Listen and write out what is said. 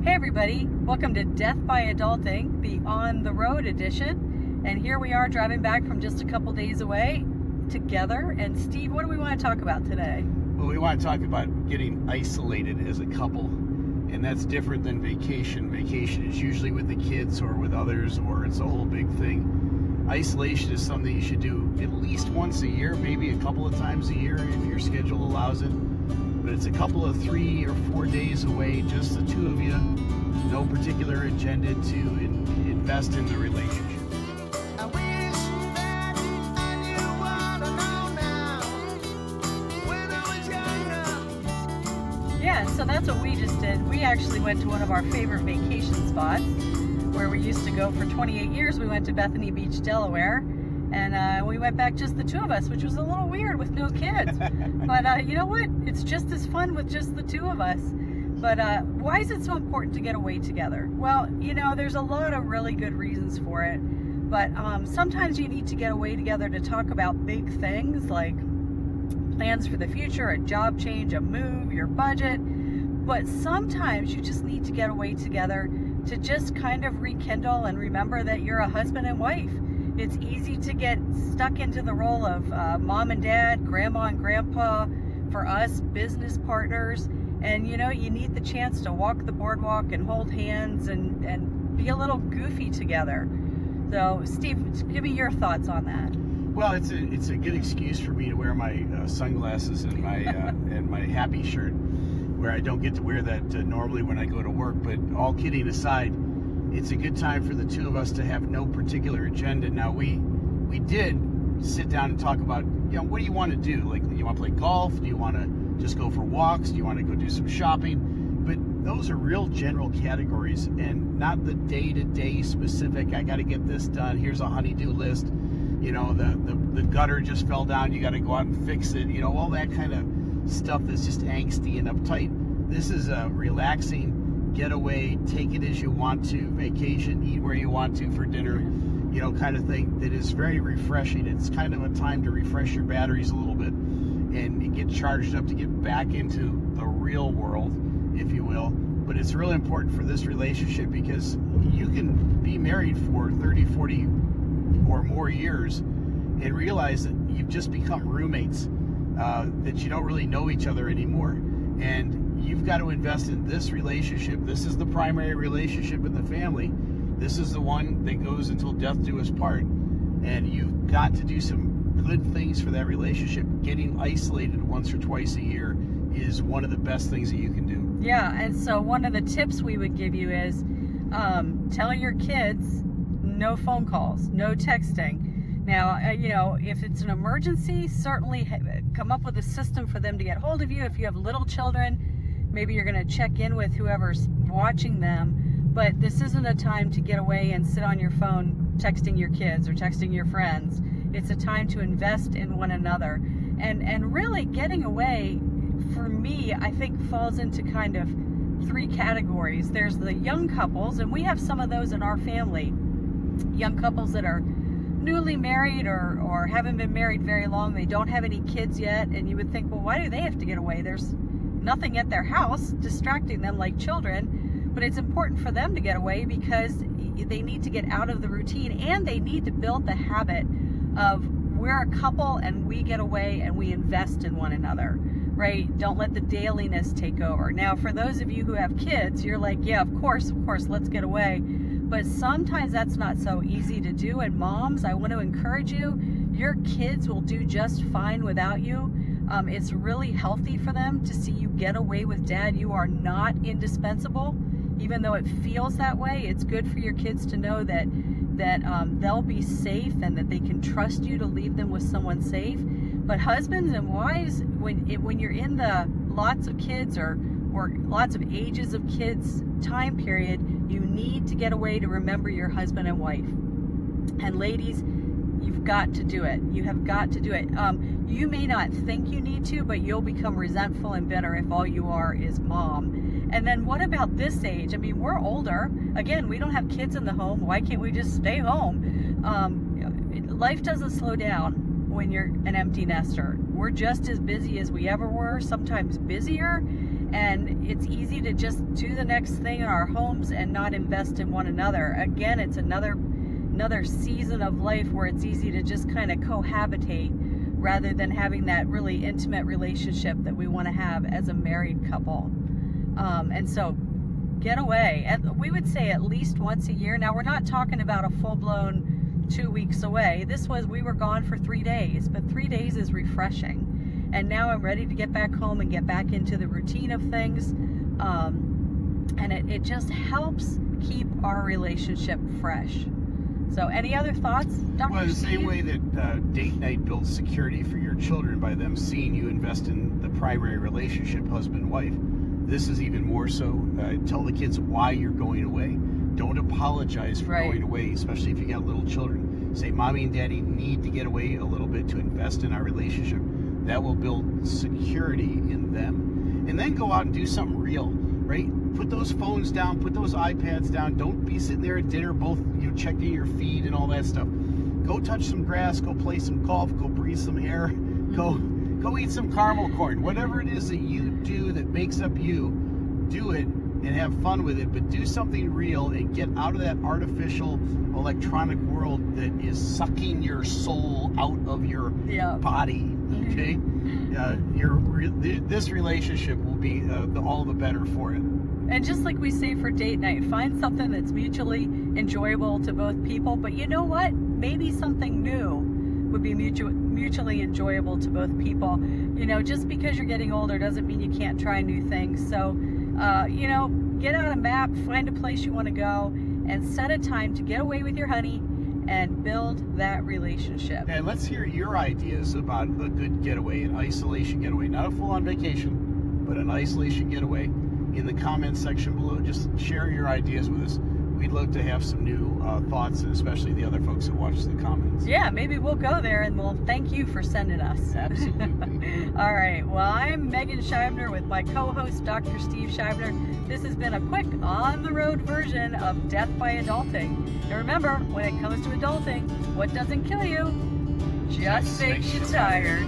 Hey everybody, welcome to Death by Adulting, the on the road edition. And here we are driving back from just a couple days away together. And Steve, what do we want to talk about today? Well, we want to talk about getting isolated as a couple. And that's different than vacation. Vacation is usually with the kids or with others, or it's a whole big thing. Isolation is something you should do at least once a year, maybe a couple of times a year if your schedule allows it. But it's a couple of 3 or 4 days away, just the two of you, no particular agenda to invest in the relationship. Yeah, so that's what we just did. We actually went to one of our favorite vacation spots where we used to go for 28 years. We went to Bethany Beach, Delaware. And we went back just the two of us, which was a little weird with no kids. But you know what? It's just as fun with just the two of us. But why is it so important to get away together? Well, you know, there's a lot of really good reasons for it. But sometimes you need to get away together to talk about big things like plans for the future, a job change, a move, your budget. But sometimes you just need to get away together to just kind of rekindle and remember that you're a husband and wife. It's easy to get stuck into the role of mom and dad, grandma and grandpa, for us, business partners. And, you know, you need the chance to walk the boardwalk and hold hands and be a little goofy together. So, Steve, give me your thoughts on that. Well, it's a good excuse for me to wear my sunglasses and my and my happy shirt, where I don't get to wear that normally when I go to work. But all kidding aside, it's a good time for the two of us to have no particular agenda. Now, we did sit down and talk about, you know, what do you want to do? Like, do you want to play golf? Do you want to just go for walks? Do you want to go do some shopping? But those are real general categories and not the day-to-day specific. I got to get this done. Here's a honey-do list. You know, the gutter just fell down. You got to go out and fix it. You know, all that kind of stuff that's just angsty and uptight. This is a relaxing getaway, take it as you want to, vacation, eat where you want to for dinner, you know, kind of thing that is very refreshing. It's kind of a time to refresh your batteries a little bit and get charged up to get back into the real world, if you will. But it's really important for this relationship because you can be married for 30, 40 or more years and realize that you've just become roommates, that you don't really know each other anymore. And you've got to invest in this relationship. This is the primary relationship in the family. This is the one that goes until death do us part. And you've got to do some good things for that relationship. Getting isolated once or twice a year is one of the best things that you can do. Yeah, and so one of the tips we would give you is tell your kids no phone calls, no texting. Now, you know, if it's an emergency, certainly come up with a system for them to get hold of you. If you have little children, maybe you're going to check in with whoever's watching them. But this isn't a time to get away and sit on your phone texting your kids or texting your friends. It's a time to invest in one another. And really getting away, for me, I think falls into kind of 3 categories. There's the young couples, and we have some of those in our family. Young couples that are newly married or haven't been married very long. They don't have any kids yet. And you would think, well, why do they have to get away? There's nothing at their house distracting them like children. But it's important for them to get away because they need to get out of the routine, and they need to build the habit of we're a couple and we get away and we invest in one another, right? Don't let the dailiness take over. Now, for those of you who have kids, you're like, yeah, of course, let's get away. But sometimes that's not so easy to do. And moms, I want to encourage you, your kids will do just fine without you. It's really healthy for them to see you get away with dad. You are not indispensable. Even though it feels that way, it's good for your kids to know that they'll be safe and that they can trust you to leave them with someone safe. But husbands and wives, when you're in the lots of kids or lots of ages of kids time period, you need to get away to remember your husband and wife. And ladies, you've got to do it. You have got to do it. You may not think you need to, but you'll become resentful and bitter if all you are is mom. And then what about this age? I mean, we're older. Again, we don't have kids in the home. Why can't we just stay home? Life doesn't slow down when you're an empty nester. We're just as busy as we ever were, sometimes busier. And it's easy to just do the next thing in our homes and not invest in one another. Again, it's another season of life where it's easy to just kind of cohabitate rather than having that really intimate relationship that we want to have as a married couple. And so get away. And we would say at least once a year. Now, we're not talking about a full-blown 2 weeks away. We were gone for 3 days, but 3 days is refreshing. And now I'm ready to get back home and get back into the routine of things. And it just helps keep our relationship fresh. So any other thoughts, Dr. Well, the Steve? same way that date night builds security for your children by them seeing you invest in the primary relationship, husband-wife, this is even more so. Tell the kids why you're going away. Don't apologize for going away, especially if you got little children. Say, Mommy and Daddy need to get away a little bit to invest in our relationship. That will build security in them. And then go out and do something real, right? Put those phones down, put those iPads down. Don't be sitting there at dinner both, checking your feed and all that stuff. Go touch some grass, go play some golf, go breathe some air, go eat some caramel corn. Whatever it is that you do that makes up you, do it and have fun with it, but do something real and get out of that artificial electronic world that is sucking your soul out of your body. Okay, this relationship will be all the better for it. And just like we say for date night, find something that's mutually enjoyable to both people. But you know what? Maybe something new would be mutually enjoyable to both people. Just because you're getting older doesn't mean you can't try new things. So, get out a map, find a place you want to go, and set a time to get away with your honey and build that relationship. And let's hear your ideas about a good getaway, an isolation getaway. Not a full-on vacation, but an isolation getaway. In the comments section below, just share your ideas with us. We'd love to have some new thoughts, and especially the other folks that watch the comments. Yeah, maybe we'll go there and we'll thank you for sending us. Absolutely. All right. Well, I'm Megan Scheibner with my co-host, Dr. Steve Scheibner. This has been a quick on-the-road version of Death by Adulting. And remember, when it comes to adulting, what doesn't kill you just makes you tired.